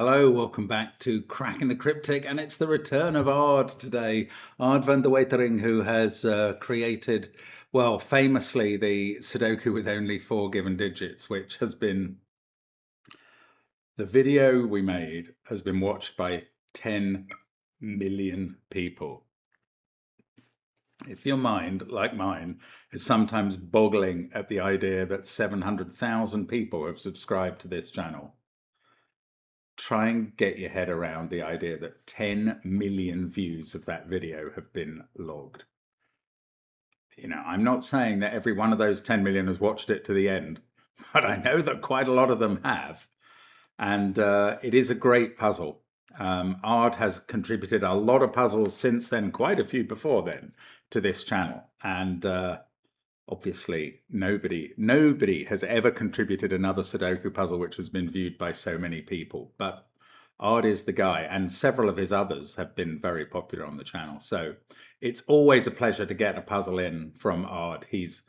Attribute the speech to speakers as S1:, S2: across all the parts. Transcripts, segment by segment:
S1: Hello, welcome back to Cracking the Cryptic, and it's the return of Ard today. Ard van der Wetering, who has created, well, famously the Sudoku with only 4 given digits, which has been, the video we made has been watched by 10 million people. If your mind, like mine, is sometimes boggling at the idea that 700,000 people have subscribed to this channel, try and get your head around the idea that 10 million views of that video have been logged. You know, I'm not saying that every one of those 10 million has watched it to the end, but I know that quite a lot of them have. And it is a great puzzle. Ard has contributed a lot of puzzles since then, quite a few before then, to this channel. And obviously, nobody has ever contributed another Sudoku puzzle which has been viewed by so many people. But Ard is the guy, and several of his others have been very popular on the channel. So it's always a pleasure to get a puzzle in from Ard. He's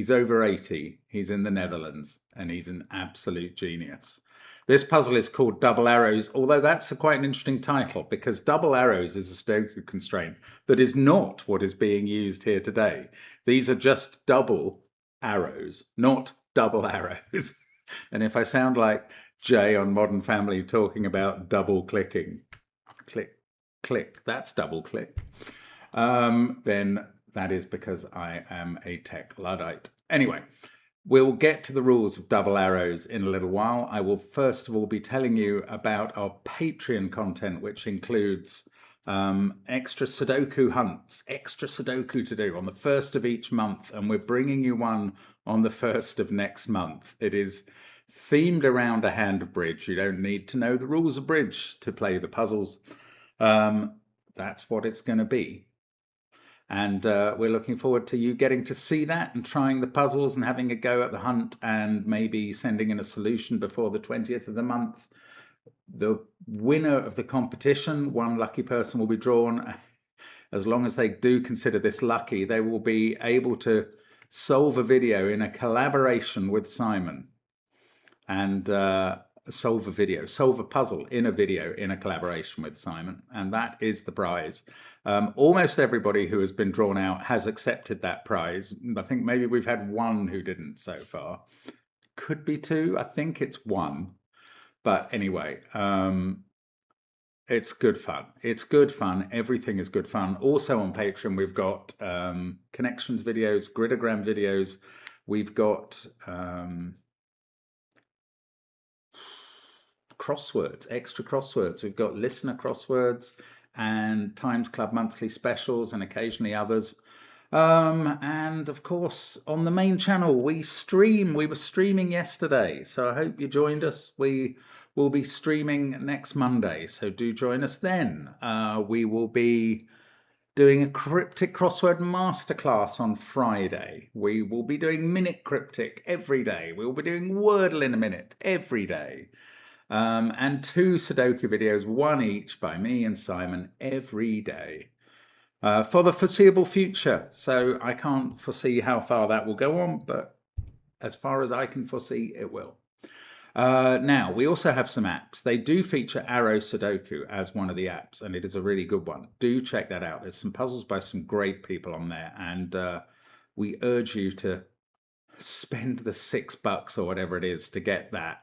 S1: over 80, he's in the Netherlands, and he's an absolute genius. This puzzle is called Double Arrows, although that's quite an interesting title, because double arrows is a Sudoku constraint that is not what is being used here today. These are just double arrows, not double arrows. And if I sound like Jay on Modern Family talking about double clicking, click, click, that's double click, then that is because I am a tech Luddite. Anyway, we'll get to the rules of double arrows in a little while. I will first of all be telling you about our Patreon content, which includes extra Sudoku hunts, extra Sudoku to do on the 1st of each month, and we're bringing you one on the 1st of next month. It is themed around a hand of bridge. You don't need to know the rules of bridge to play the puzzles. That's what it's going to be. And we're looking forward to you getting to see that and trying the puzzles and having a go at the hunt and maybe sending in a solution before the 20th of the month. The winner of the competition, one lucky person will be drawn. As long as they do consider this lucky, they will be able to solve a video in a collaboration with Simon. And solve a puzzle in a video in a collaboration with Simon. And that is the prize. Almost everybody who has been drawn out has accepted that prize. I think maybe we've had one who didn't so far. Could be 2. I think it's 1. But anyway, it's good fun. It's good fun. Everything is good fun. Also on Patreon, we've got connections videos, gridogram videos. We've got crosswords, extra crosswords. We've got listener crosswords and Times Club monthly specials and occasionally others. And of course, on the main channel, we stream. We were streaming yesterday, so I hope you joined us. We will be streaming next Monday, so do join us then. We will be doing a cryptic crossword masterclass on Friday. We will be doing minute cryptic every day. We will be doing Wordle in a minute every day. And 2 Sudoku videos, 1 each by me and Simon every day for the foreseeable future. So I can't foresee how far that will go on, but as far as I can foresee, it will. Now, we also have some apps. They do feature Arrow Sudoku as one of the apps, and it is a really good one. Do check that out. There's some puzzles by some great people on there, and we urge you to spend the $6 or whatever it is to get that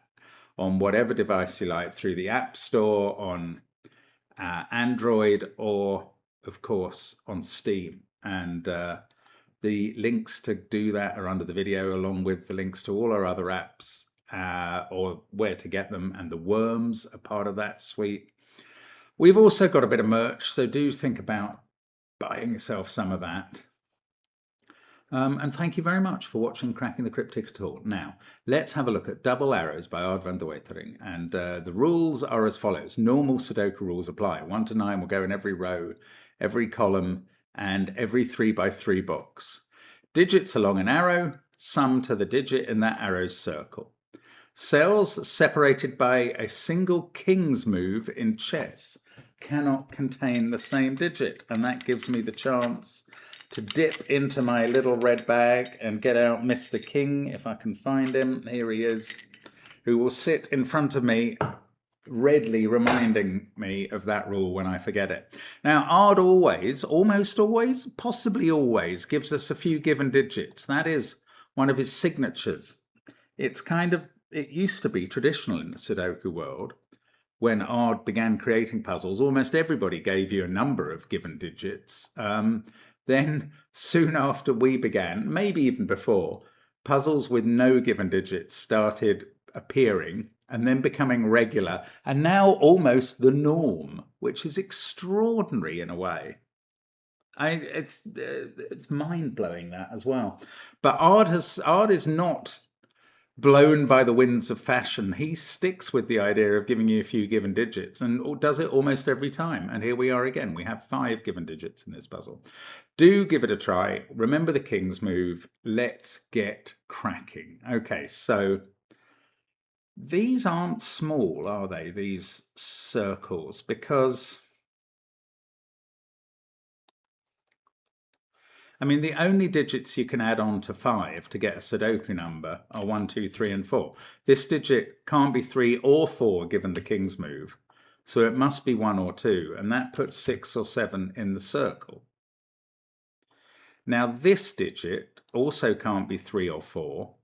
S1: on whatever device you like, through the App Store, on Android, or, of course, on Steam. And the links to do that are under the video, along with the links to all our other apps, or where to get them, and the Worms are part of that suite. We've also got a bit of merch, so do think about buying yourself some of that. And thank you very much for watching Cracking the Cryptic at all. Now, let's have a look at Double Arrows by Ard van der Wetering. And the rules are as follows. Normal Sudoku rules apply. 1 to 9 will go in every row, every column, and every 3x3 box. Digits along an arrow, sum to the digit in that arrow's circle. Cells separated by a single king's move in chess cannot contain the same digit. And that gives me the chance to dip into my little red bag and get out Mr. King, if I can find him. Here he is, who will sit in front of me readily reminding me of that rule when I forget it. Now, odd always, almost always, possibly always gives us a few given digits. That is one of his signatures. It's kind of, it used to be traditional in the Sudoku world. When Ard began creating puzzles, almost everybody gave you a number of given digits. Then soon after we began, maybe even before, puzzles with no given digits started appearing and then becoming regular, and now almost the norm, which is extraordinary in a way. It's mind-blowing, that as well. But Ard is not blown by the winds of fashion. He sticks with the idea of giving you a few given digits and does it almost every time. And here we are again. We have 5 given digits in this puzzle. Do give it a try. Remember the king's move. Let's get cracking. Okay, so these aren't small, are they, these circles? Because, I mean, the only digits you can add on to 5 to get a Sudoku number are 1, 2, 3, and 4. This digit can't be 3 or 4 given the king's move, so it must be 1 or 2, and that puts 6 or 7 in the circle. Now, this digit also can't be 3 or 4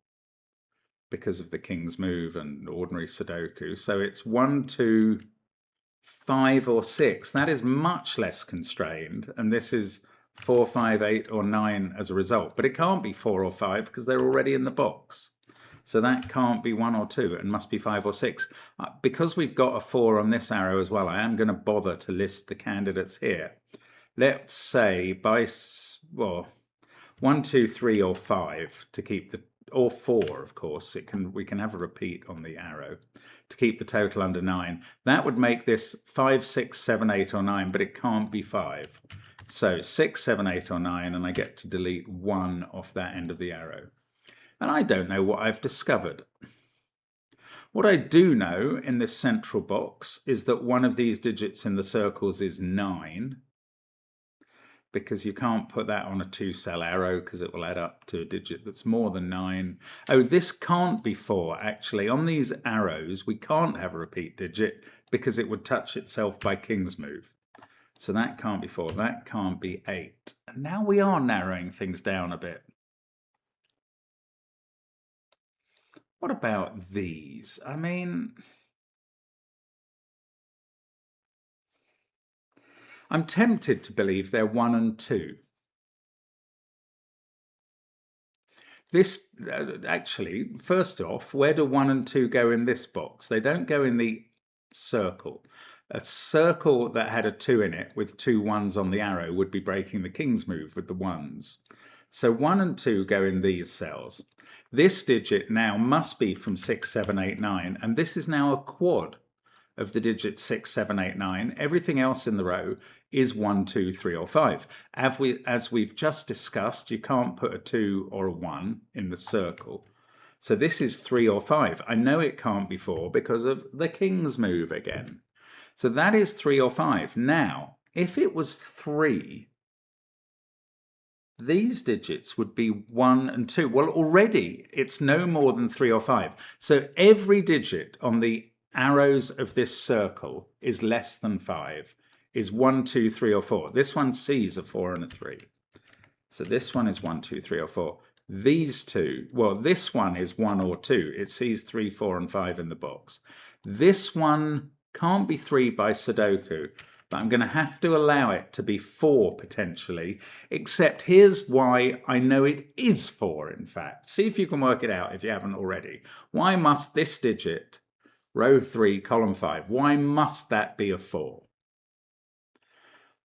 S1: because of the king's move and ordinary Sudoku, so it's 1, 2, 5, or 6. That is much less constrained, and this is 4, 5, 8, or 9 as a result. But it can't be 4 or 5 because they're already in the box. So that can't be 1 or 2 and must be 5 or 6. Because we've got a 4 on this arrow as well, I am going to bother to list the candidates here. Let's say by, well, 1, 2, 3, or 5 to keep the, or 4, of course. We can have a repeat on the arrow to keep the total under 9. That would make this 5, 6, 7, 8, or 9, but it can't be 5. So 6, 7, 8, or 9, and I get to delete 1 off that end of the arrow. And I don't know what I've discovered. What I do know in this central box is that one of these digits in the circles is 9, because you can't put that on a 2-cell arrow because it will add up to a digit that's more than 9. Oh, this can't be 4, actually. On these arrows, we can't have a repeat digit because it would touch itself by king's move. So that can't be 4, that can't be 8. And now we are narrowing things down a bit. What about these? I mean, I'm tempted to believe they're 1 and 2. This, actually, first off, where do 1 and 2 go in this box? They don't go in the circle. A circle that had a 2 in it with 2 1s on the arrow would be breaking the king's move with the 1s. So 1 and 2 go in these cells. This digit now must be from 6, 7, 8, 9, and this is now a quad of the digits 6, 7, 8, 9. Everything else in the row is 1, 2, 3, or 5. As we've just discussed, you can't put a 2 or a 1 in the circle. So this is 3 or 5. I know it can't be 4 because of the king's move again. So that is 3 or 5. Now, if it was 3, these digits would be 1 and 2. Well, already it's no more than 3 or 5. So every digit on the arrows of this circle is less than 5, is 1, 2, 3, or 4. This one sees a 4 and a 3. So this one is 1, 2, 3, or 4. These two, well, this one is 1 or 2. It sees 3, 4, and 5 in the box. This one can't be 3 by Sudoku, but I'm going to have to allow it to be 4 potentially, except here's why I know it is 4, in fact. See if you can work it out if you haven't already. Why must this digit, row 3, column 5, why must that be a 4?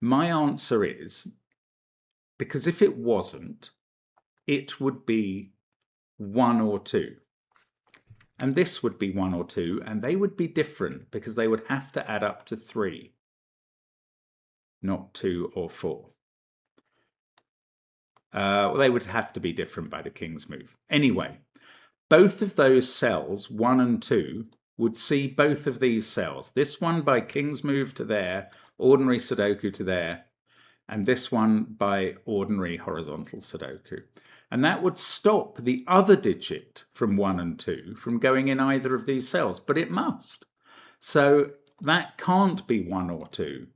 S1: My answer is because if it wasn't, it would be 1 or 2. And this would be 1 or 2, and they would be different because they would have to add up to 3, not 2 or 4. Well, they would have to be different by the king's move. Anyway, both of those cells, 1 and 2, would see both of these cells. This one by king's move to there, ordinary Sudoku to there, and this one by ordinary horizontal Sudoku. And that would stop the other digit from 1 and 2 from going in either of these cells, but it must. So that can't be 1 or 2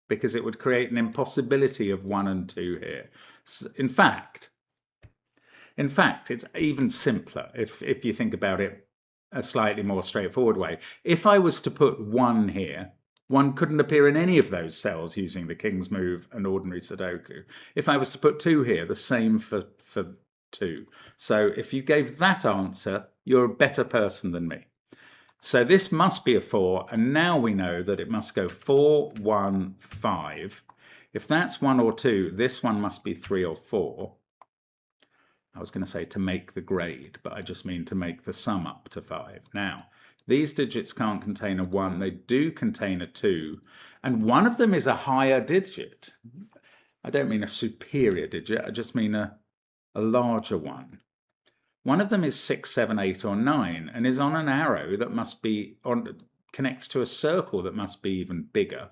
S1: because it would create an impossibility of 1 and 2 here. In fact, it's even simpler if you think about it a slightly more straightforward way. If I was to put 1 here, 1 couldn't appear in any of those cells using the King's Move and ordinary Sudoku. If I was to put 2 here, the same for 2. So if you gave that answer, you're a better person than me. So this must be a 4, and now we know that it must go 4, 1, 5. If that's 1 or 2, this one must be 3 or 4. I was going to say to make the grade, but I just mean to make the sum up to 5. Now, these digits can't contain a 1. They do contain a 2, and one of them is a higher digit. I don't mean a superior digit, I just mean a larger one. One of them is 6, 7, 8, or 9, and is on an arrow that must be connects to a circle that must be even bigger.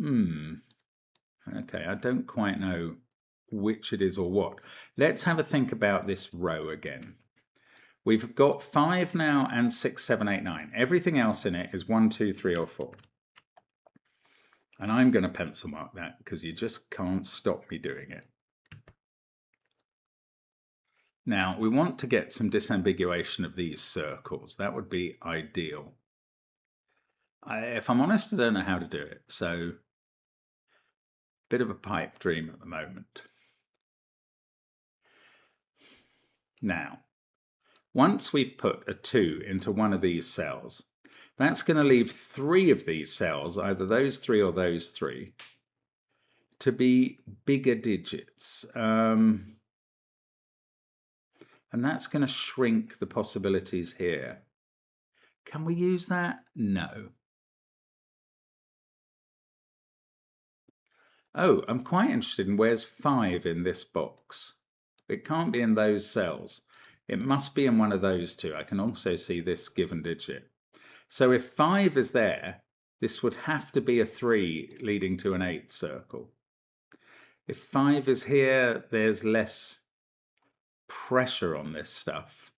S1: Okay, I don't quite know which it is or what. Let's have a think about this row again. We've got 5 now and 6, 7, 8, 9. Everything else in it is 1, 2, 3, or 4. And I'm going to pencil mark that because you just can't stop me doing it. Now, we want to get some disambiguation of these circles. That would be ideal. If I'm honest, I don't know how to do it, so bit of a pipe dream at the moment. Now, once we've put a 2 into one of these cells, that's going to leave 3 of these cells, either those 3 or those 3, to be bigger digits. And that's going to shrink the possibilities here. Can we use that? No. Oh, I'm quite interested in where's 5 in this box. It can't be in those cells. It must be in one of those 2. I can also see this given digit. So if 5 is there, this would have to be a 3 leading to an 8 circle. If 5 is here, there's less pressure on this stuff.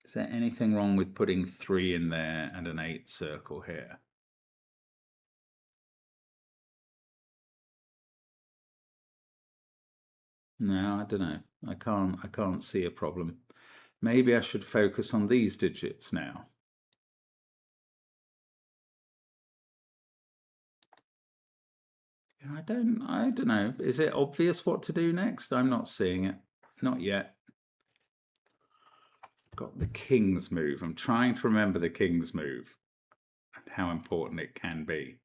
S1: Is there anything wrong with putting 3 in there and an 8 circle here? No, I don't know. I can't see a problem. Maybe I should focus on these digits now. I don't know. Is it obvious what to do next? I'm not seeing it. Not yet. Got the King's Move. I'm trying to remember the King's Move and how important it can be.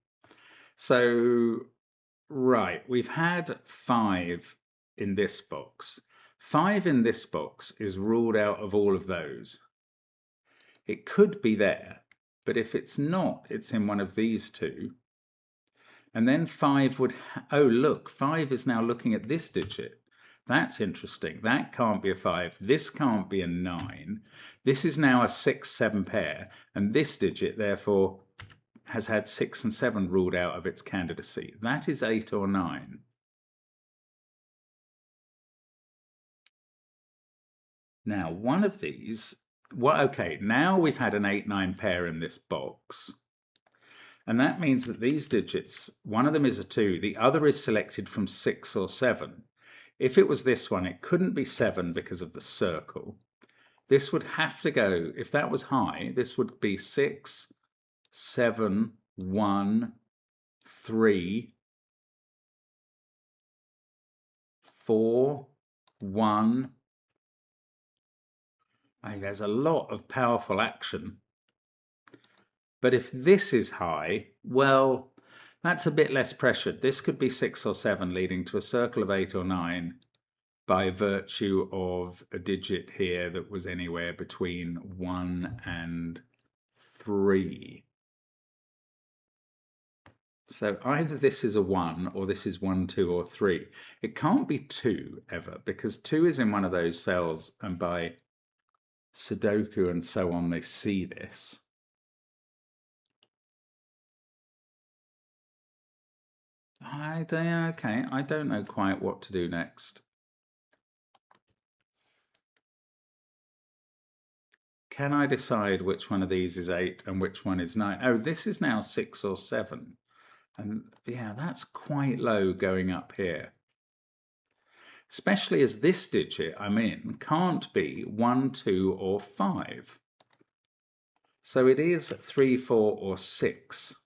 S1: So, right, we've had 5 in this box. 5 in this box is ruled out of all of those. It could be there, but if it's not, it's in one of these 2. And then 5 would, oh look, 5 is now looking at this digit. That's interesting. That can't be a 5. This can't be a 9. This is now a 6, 7 pair. And this digit, therefore, has had 6 and 7 ruled out of its candidacy. That is 8 or 9. Now, one of these, well, okay, now we've had an 8, 9 pair in this box. And that means that these digits, one of them is a 2, the other is selected from 6 or 7. If it was this one, it couldn't be 7 because of the circle. This would have to go, if that was high, this would be 6, 7, 1, 3, 4, 1. There's a lot of powerful action. But if this is high, well, that's a bit less pressured. This could be 6 or 7 leading to a circle of 8 or 9 by virtue of a digit here that was anywhere between 1 and 3. So either this is a 1 or this is 1, 2, or 3. It can't be 2 ever because 2 is in one of those cells, and by Sudoku and so on they see this. Okay, I don't know quite what to do next. can I decide which one of these is 8 and which one is 9? Oh, this is now 6 or 7. And yeah, that's quite low going up here. Especially as this digit I'm in can't be 1, 2, or 5. So it is 3, 4, or 6.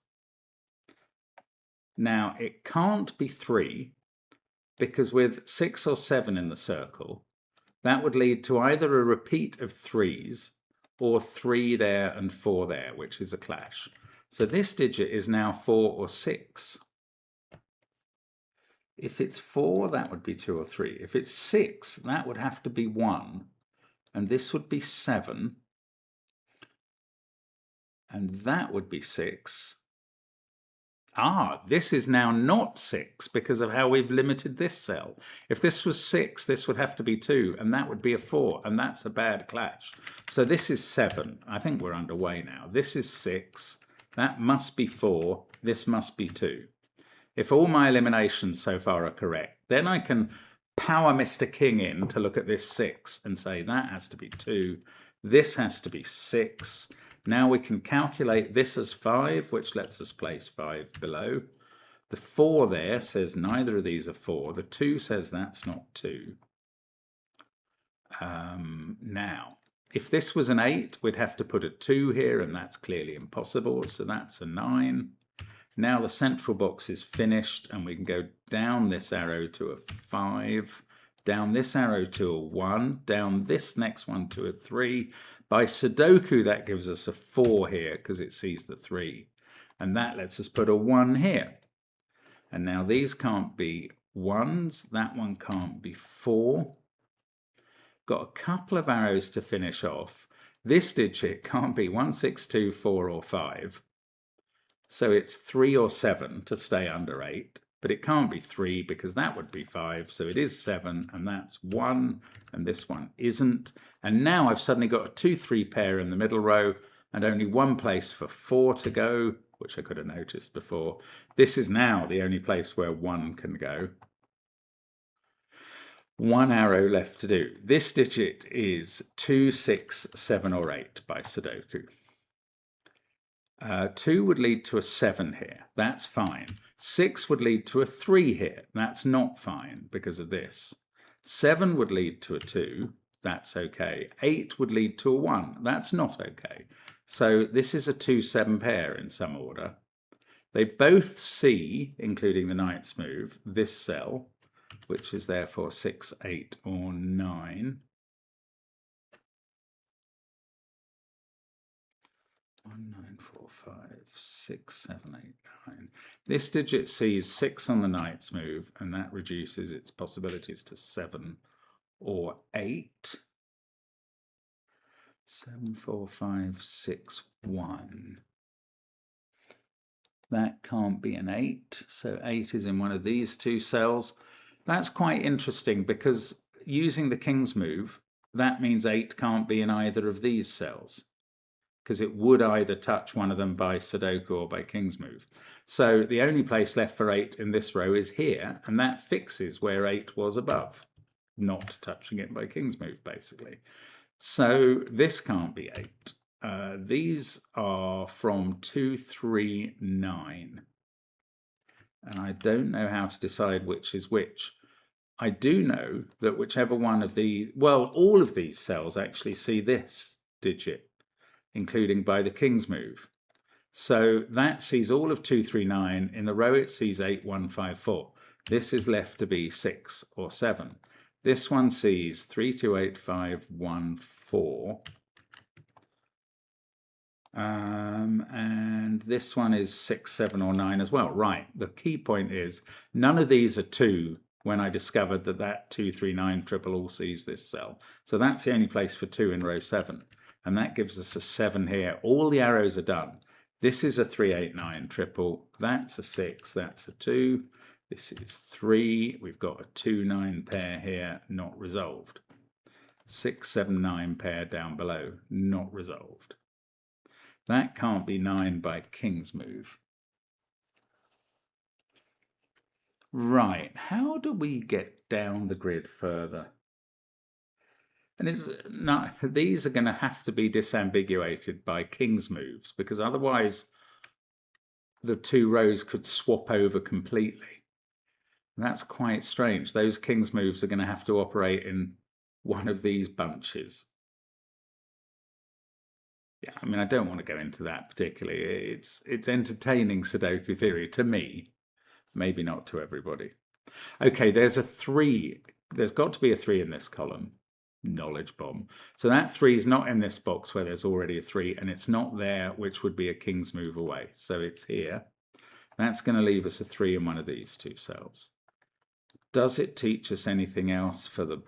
S1: Now, it can't be 3, because with 6 or 7 in the circle, that would lead to either a repeat of 3s or 3 there and 4 there, which is a clash. So this digit is now 4 or 6. If it's 4, that would be 2 or 3. If it's 6, that would have to be 1. And this would be 7. And that would be 6. Ah, this is now not 6 because of how we've limited this cell. If this was 6, this would have to be 2, and that would be a 4, and that's a bad clash. So this is 7. I think we're underway now. This is 6. That must be 4. This must be 2. If all my eliminations so far are correct, then I can power Mr. King in to look at this 6 and say that has to be 2. This has to be 6. Now we can calculate this as 5, which lets us place 5 below. The 4 there says neither of these are 4. The 2 says that's not 2. Now, if this was an 8, we'd have to put a 2 here, and that's clearly impossible. So that's a 9. Now the central box is finished, and we can go down this arrow to a 5, down this arrow to a 1, down this next one to a 3. By Sudoku, that gives us a 4 here because it sees the 3. And that lets us put a 1 here. And now these can't be 1s. That one can't be 4. Got a couple of arrows to finish off. This digit can't be 1, 6, 2, 4, or 5. So it's 3 or 7 to stay under 8. But it can't be 3 because that would be 5. So it is 7, and that's 1, and this one isn't. And now I've suddenly got a 2, 3 pair in the middle row and only one place for 4 to go, which I could have noticed before. This is now the only place where 1 can go. One arrow left to do. This digit is 2, 6, 7, or 8 by Sudoku. 2 would lead to a 7 here. That's fine. 6 would lead to a 3 here. That's not fine because of this. 7 would lead to a 2. That's okay. 8 would lead to a 1. That's not okay. So this is a 2-7 pair in some order. They both see, including the knight's move, this cell, which is therefore 6, 8, or 9. 1, 9, 4, 5, 6, 7, 8, 9. This digit sees 6 on the knight's move, and that reduces its possibilities to 7 or 8. 7, 4, 5, 6, 1. That can't be an 8, so 8 is in one of these two cells. That's quite interesting because using the king's move, that means 8 can't be in either of these cells, because it would either touch one of them by Sudoku or by king's move. So the only place left for 8 in this row is here, and that fixes where 8 was above, not touching it by king's move, basically. So this can't be 8. These are from 2, 3, 9. And I don't know how to decide which is which. I do know that whichever one of the, well, all of these cells actually see this digit, including by the king's move. So that sees all of 2, 3, 9. In the row it sees 8, 1, 5, 4. This is left to be 6 or 7. This one sees 3, 2, 8, 5, 1, 4. And this one is 6, 7, or 9 as well. Right, the key point is none of these are 2 when I discovered that that 2, 3, 9 triple all sees this cell. So that's the only place for 2 in row 7. And that gives us a 7 here. All the arrows are done. This is a 3, 8, 9 triple. That's a 6. That's a 2. This is 3. We've got a 2, 9 pair here, not resolved. 6, 7, 9 pair down below, not resolved. That can't be 9 by king's move. Right, how do we get down the grid further? And it's not, these are going to have to be disambiguated by king's moves, because otherwise the two rows could swap over completely. And that's quite strange. Those king's moves are going to have to operate in one of these bunches. Yeah, I mean, I don't want to go into that particularly. It's entertaining Sudoku theory to me, maybe not to everybody. Okay, there's a 3. There's got to be a 3 in this column. Knowledge bomb. So that 3 is not in this box where there's already a 3, and it's not there, which would be a king's move away. So it's here. That's going to leave us a 3 in one of these two cells. Does it teach us anything else for the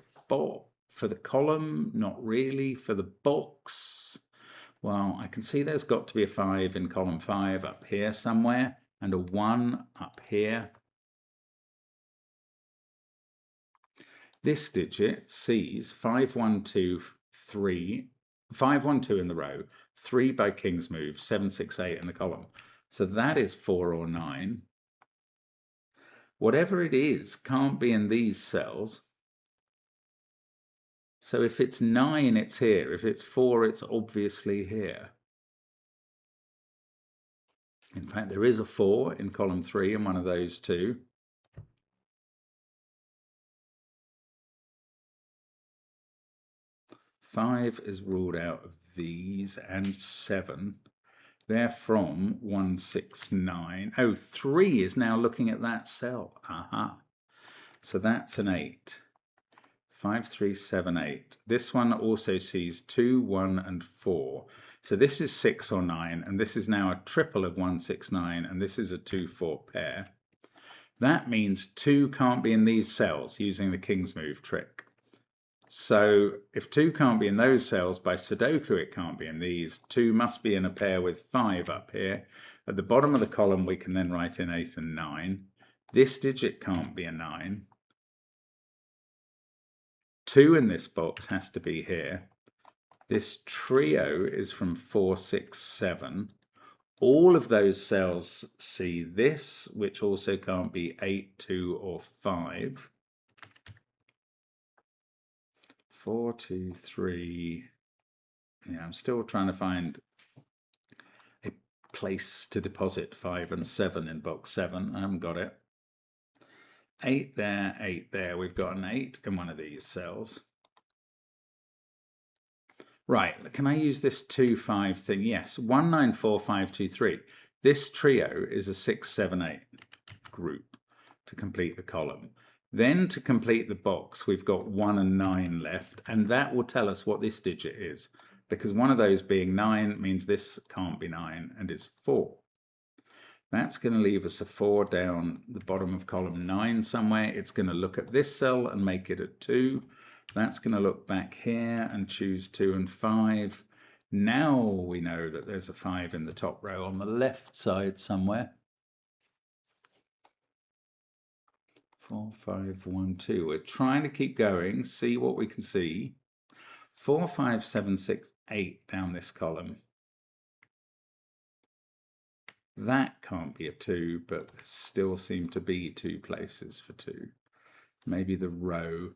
S1: column? Not really. For the box, well, I can see there's got to be a 5 in column 5 up here somewhere, and a 1 up here. This digit sees 5, 1, 2, 3, 5, 1, 2 in the row, 3 by king's move, 7, 6, 8 in the column. So that is 4 or 9. Whatever it is can't be in these cells. So if it's 9, it's here. If it's 4, it's obviously here. In fact, there is a 4 in column 3 in one of those two. Five is ruled out of these, and 7. They're from 1, 6, 9. Oh, 3 is now looking at that cell. Aha. So that's an 8. 5, 3, 7, 8. This one also sees 2, 1, and 4. So this is 6 or 9, and this is now a triple of 1, 6, 9, and this is a 2, 4 pair. That means 2 can't be in these cells using the king's move trick. So if 2 can't be in those cells, by Sudoku it can't be in these. 2 must be in a pair with 5 up here. At the bottom of the column we can then write in 8 and 9. This digit can't be a 9. 2 in this box has to be here. This trio is from 4, 6, 7. All of those cells see this, which also can't be 8, 2, or 5. 4, 2, 3. Yeah, I'm still trying to find a place to deposit 5 and 7 in box 7. I haven't got it. 8 there, 8 there. We've got an 8 in one of these cells. Right, can I use this 2, 5 thing? Yes, 1, 9, 4, 5, 2, 3. This trio is a 6, 7, 8 group to complete the column. Then to complete the box, we've got 1 and 9 left, and that will tell us what this digit is, because one of those being 9 means this can't be 9 and is 4. That's going to leave us a 4 down the bottom of column 9 somewhere. It's going to look at this cell and make it a 2. That's going to look back here and choose 2 and 5. Now we know that there's a 5 in the top row on the left side somewhere. 4, 5, 1, 2. We're trying to keep going, see what we can see. 4, 5, 7, 6, 8 down this column. That can't be a 2, but there still seem to be 2 places for 2. Maybe the row.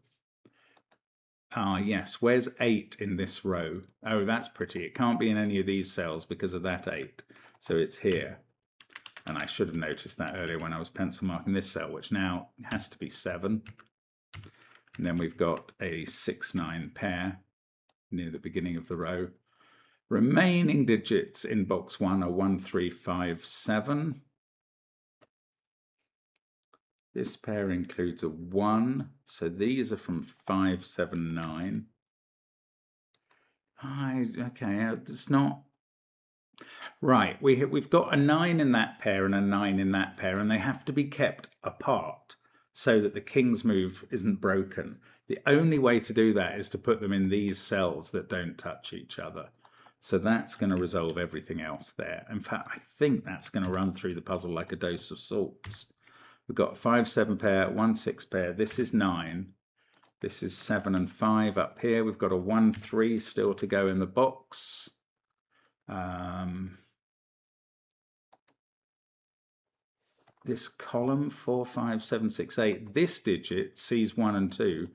S1: Ah, yes. Where's 8 in this row? Oh, that's pretty. It can't be in any of these cells because of that 8. So it's here. And I should have noticed that earlier when I was pencil marking this cell, which now has to be 7. And then we've got a 6, 9 pair near the beginning of the row. Remaining digits in box 1 are 1, 3, 5, 7. This pair includes a 1, so these are from 5, 7, 9. Okay, it's not... Right, we've got a 9 in that pair and a 9 in that pair, and they have to be kept apart so that the king's move isn't broken. The only way to do that is to put them in these cells that don't touch each other. So that's going to resolve everything else there. In fact, I think that's going to run through the puzzle like a dose of salts. We've got 5, 7 pair, 1, 6 pair. This is 9. This is 7 and 5 up here. We've got a 1, 3 still to go in the box. This column, 4, 5, 7, 6, 8, this digit sees 1 and 2.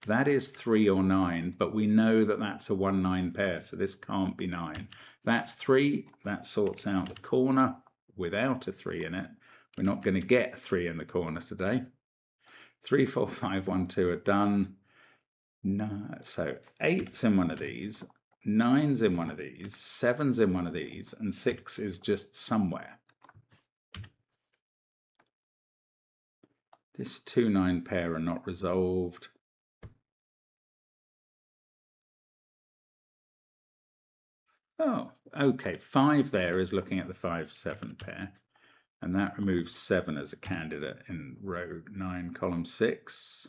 S1: That is 3 or 9, but we know that that's a 1-9 pair, so this can't be 9. That's 3. That sorts out the corner without a 3 in it. We're not going to get a 3 in the corner today. 3, 4, 5, 1, 2 are done. No, so 8's in one of these, 9's in one of these, 7's in one of these, and 6 is just somewhere. This 2-9 pair are not resolved. Oh, okay, 5 there is looking at the 5-7 pair, and that removes 7 as a candidate in row 9, column 6.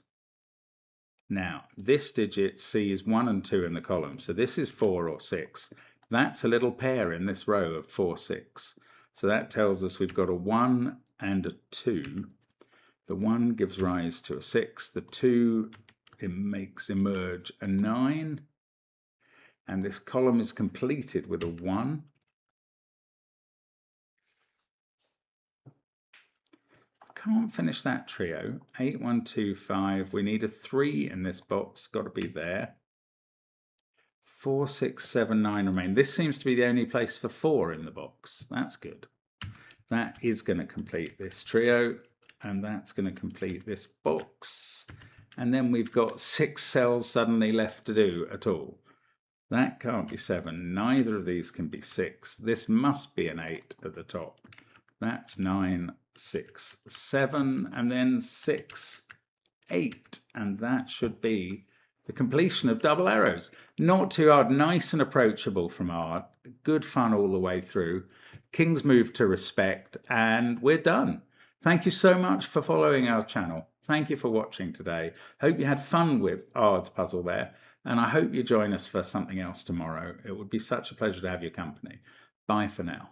S1: Now, this digit sees 1 and 2 in the column, so this is 4 or 6. That's a little pair in this row of 4, 6. So that tells us we've got a 1 and a 2. The 1 gives rise to a 6. The 2 makes emerge a 9. And this column is completed with a 1. Can't finish that trio. 8, 1, 2, 5. We need a 3 in this box. Got to be there. 4, 6, 7, 9 remain. This seems to be the only place for 4 in the box. That's good. That is going to complete this trio, and that's going to complete this box. And then we've got 6 cells suddenly left to do at all. That can't be 7. Neither of these can be 6. This must be an 8 at the top. That's 9, 6, 7, and then 6, 8. And that should be the completion of double arrows. Not too hard, nice and approachable from art. Good fun all the way through. King's move to respect, and we're done. Thank you so much for following our channel. Thank you for watching today. Hope you had fun with Ard's puzzle there. And I hope you join us for something else tomorrow. It would be such a pleasure to have your company. Bye for now.